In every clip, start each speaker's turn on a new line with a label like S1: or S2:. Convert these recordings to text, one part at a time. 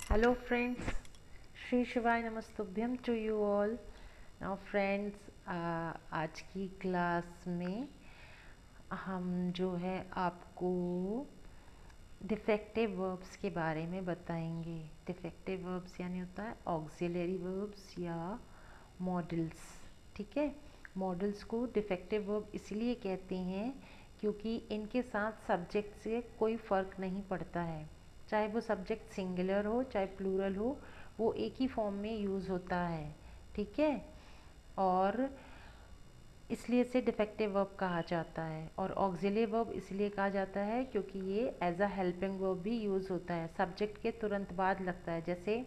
S1: Hello friends, Shri Shivaya Namastubhyam to you all. Now friends, आज की class में हम जो है आपको डिफेक्टिव वर्ब्स के बारे में बताएंगे। डिफेक्टिव वर्ब्स यानी होता है ऑक्सिलरी वर्ब्स या मॉडल्स। ठीक है, मॉडल्स को डिफेक्टिव वर्ब इसलिए कहते हैं क्योंकि इनके साथ सब्जेक्ट से कोई फ़र्क नहीं पड़ता है। चाहे वो सब्जेक्ट सिंगुलर हो चाहे प्लूरल हो, वो एक ही फॉर्म में यूज़ होता है। ठीक है, और इसलिए इसे डिफेक्टिव वर्ब कहा जाता है। और ऑक्सिलरी वर्ब इसलिए कहा जाता है क्योंकि ये एज अ हेल्पिंग वर्ब भी यूज़ होता है, सब्जेक्ट के तुरंत बाद लगता है। जैसे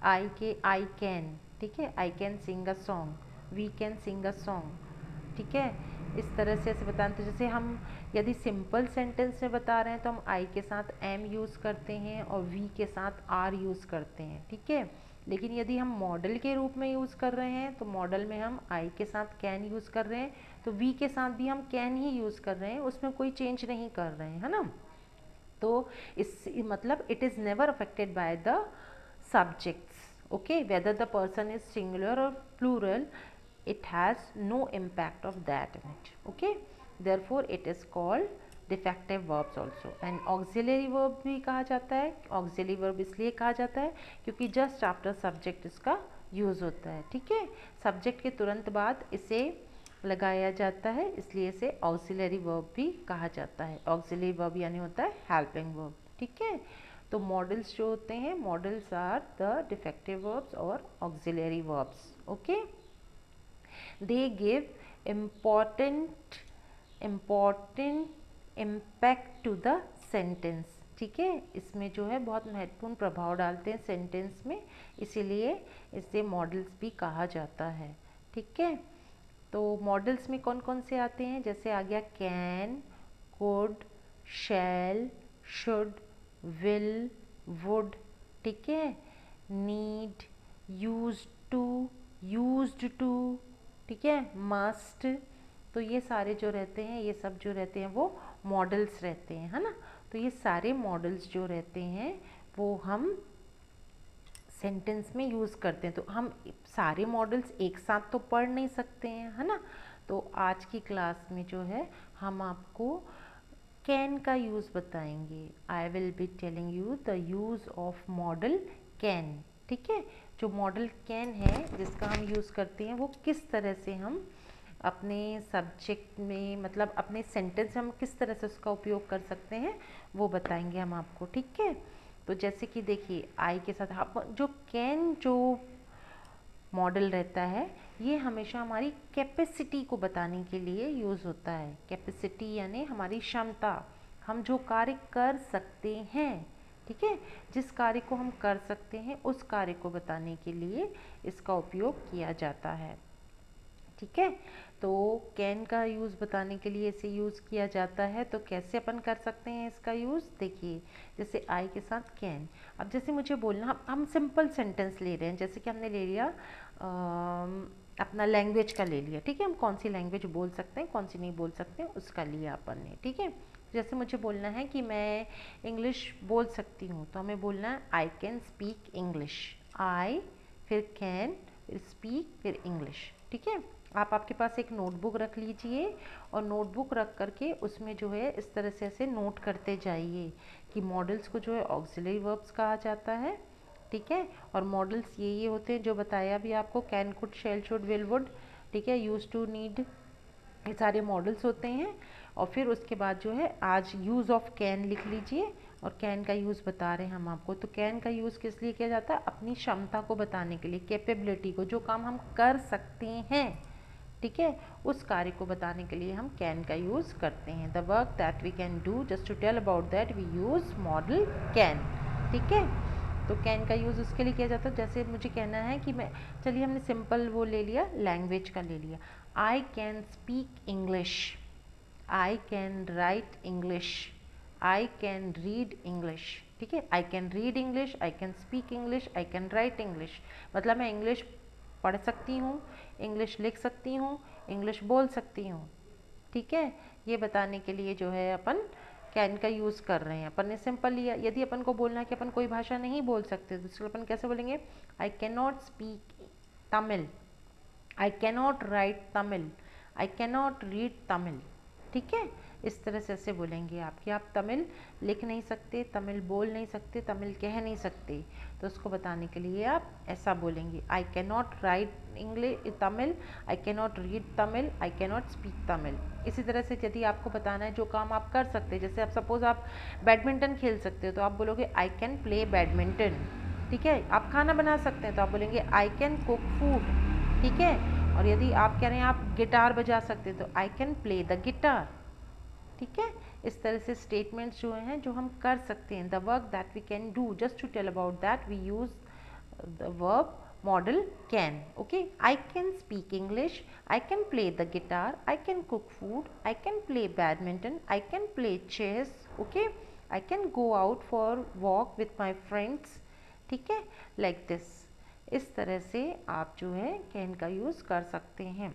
S1: आई के आई कैन, ठीक है, I can sing a song, we can sing a song. ठीक है, इस तरह से ऐसे बताते हैं। जैसे हम यदि सिंपल सेंटेंस में बता रहे हैं तो हम आई के साथ एम यूज़ करते हैं और वी के साथ आर यूज़ करते हैं। ठीक है, लेकिन यदि हम मॉडल के रूप में यूज़ कर रहे हैं तो मॉडल में हम आई के साथ कैन यूज़ कर रहे हैं, तो वी के साथ भी हम कैन ही यूज़ कर रहे हैं, उसमें कोई चेंज नहीं कर रहे हैं, है ना। तो इस मतलब it is never affected by the subjects, okay, whether the person is singular or plural, it has no impact of that in it, okay. Therefore it is called defective verbs also, and auxiliary verb भी कहा जाता है। auxiliary verb इसलिए कहा जाता है क्योंकि just after subject इसका यूज़ होता है। ठीक है, सब्जेक्ट के तुरंत बाद इसे लगाया जाता है, इसलिए इसे ऑक्सिलरी वर्ब भी कहा जाता है। ऑक्सिलरी वर्ब यानी होता है हेल्पिंग वर्ब। ठीक है, तो मॉडल्स जो होते हैं, models are the defective verbs और auxiliary verbs. Okay, they give important important impact to the sentence. ठीक है, इसमें जो है बहुत महत्वपूर्ण प्रभाव डालते हैं सेंटेंस में, इसीलिए इसे मॉडल्स भी कहा जाता है। ठीक है, तो मॉडल्स में कौन कौन से आते हैं, जैसे आ गया can, could, shall, should, will, would. ठीक है, need, used to, used to. ठीक है, मस्ट। तो ये सारे जो रहते हैं, ये सब जो रहते हैं वो मॉडल्स रहते हैं, है ना। तो ये सारे मॉडल्स जो रहते हैं वो हम सेंटेंस में यूज़ करते हैं। तो हम सारे मॉडल्स एक साथ तो पढ़ नहीं सकते हैं, है ना। तो आज की क्लास में जो है हम आपको कैन का यूज़ बताएंगे। आई will be telling you the use of model can. ठीक है, जो मॉडल कैन है जिसका हम यूज़ करते हैं, वो किस तरह से हम अपने सब्जेक्ट में, मतलब अपने सेंटेंस में हम किस तरह से उसका उपयोग कर सकते हैं, वो बताएंगे हम आपको। ठीक है, तो जैसे कि देखिए आई के साथ आप जो कैन जो मॉडल रहता है, ये हमेशा हमारी कैपेसिटी को बताने के लिए यूज़ होता है। कैपेसिटी यानी हमारी क्षमता, हम जो कार्य कर सकते हैं। ठीक है, जिस कार्य को हम कर सकते हैं उस कार्य को बताने के लिए इसका उपयोग किया जाता है। ठीक है, तो कैन का यूज़ बताने के लिए इसे यूज़ किया जाता है। तो कैसे अपन कर सकते हैं इसका यूज़, देखिए जैसे आई के साथ कैन। अब जैसे मुझे बोलना, हम सिंपल सेंटेंस ले रहे हैं, जैसे कि हमने ले लिया अपना लैंग्वेज का ले लिया। ठीक है, हम कौन सी लैंग्वेज बोल सकते हैं कौन सी नहीं बोल सकते हैं उसका लिया अपन ने। ठीक है, जैसे मुझे बोलना है कि मैं इंग्लिश बोल सकती हूँ, तो हमें बोलना है आई कैन स्पीक इंग्लिश। आई, फिर कैन, फिर स्पीक, फिर इंग्लिश। ठीक है, आप आपके पास एक नोटबुक रख लीजिए और नोटबुक रख करके उसमें जो है इस तरह से ऐसे नोट करते जाइए कि मॉडल्स को जो है ऑक्सिलरी वर्ब्स कहा जाता है। ठीक है, और मॉडल्स ये होते हैं जो बताया भी आपको, can, could, shall, should, will, would. ठीक है, यूज टू, नीड, ये सारे मॉडल्स होते हैं। और फिर उसके बाद जो है आज यूज़ ऑफ कैन लिख लीजिए, और कैन का यूज़ बता रहे हैं हम आपको। तो कैन का यूज़ किस लिए किया जाता है, अपनी क्षमता को बताने के लिए, कैपेबिलिटी को, जो काम हम कर सकते हैं। ठीक है, उस कार्य को बताने के लिए हम कैन का यूज़ करते हैं। The work that we can do, just to tell about that we use model can. ठीक है, तो कैन का यूज़ उसके लिए किया जाता है, जैसे मुझे कहना है कि मैं, चलिए हमने सिंपल वो ले लिया, लैंग्वेज का ले लिया। I can speak English, I can write English, I can read English. ठीक है, I can read English, I can speak English, I can write English. मतलब मैं इंग्लिश पढ़ सकती हूँ, इंग्लिश लिख सकती हूँ, इंग्लिश बोल सकती हूँ। ठीक है, ये बताने के लिए जो है अपन कैन का यूज़ कर रहे हैं, अपन ने सिंपल लिया। यदि अपन को बोलना है कि अपन कोई भाषा नहीं बोल सकते तो अपन कैसे बोलेंगे, I can not speak Tamil, I can not right Tamil, I can not read Tamil. ठीक है, इस तरह से ऐसे बोलेंगे आप कि आप तमिल लिख नहीं सकते, तमिल बोल नहीं सकते, तमिल कह नहीं सकते, तो उसको बताने के लिए आप ऐसा बोलेंगे, I can not right English Tamil, I can not read Tamil, I can not speak Tamil. इसी तरह से यदि आपको बताना है जो काम आप कर सकते हैं, जैसे आप सपोज आप बैडमिंटन खेल सकते हो तो आप बोलोगे आई कैन प्ले बैडमिंटन। ठीक है, आप खाना बना सकते हैं तो आप बोलेंगे आई कैन कुक फूड। ठीक है, और यदि आप कह रहे हैं आप गिटार बजा सकते हैं तो I can play the guitar. ठीक है, इस तरह से स्टेटमेंट्स जो हैं जो हम कर सकते हैं, the work that we can do, just to tell about that we use the verb model can. Okay, I can speak English, I can play the guitar, I can cook food, I can play badminton, I can play chess. Okay, I can go out for walk with my friends. ठीक है, like this. इस तरह से आप जो है can का use कर सकते हैं।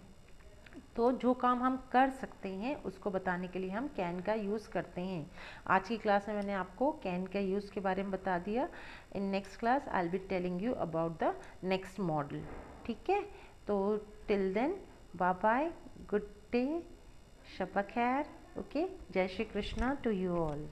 S1: तो जो काम हम कर सकते हैं उसको बताने के लिए हम कैन का यूज़ करते हैं। आज की क्लास में मैंने आपको कैन का यूज़ के बारे में बता दिया। In next class I will be telling you about the next model. ठीक है, तो till then bye bye, good day, शब खैर। ओके, जय Shri Krishna to you all.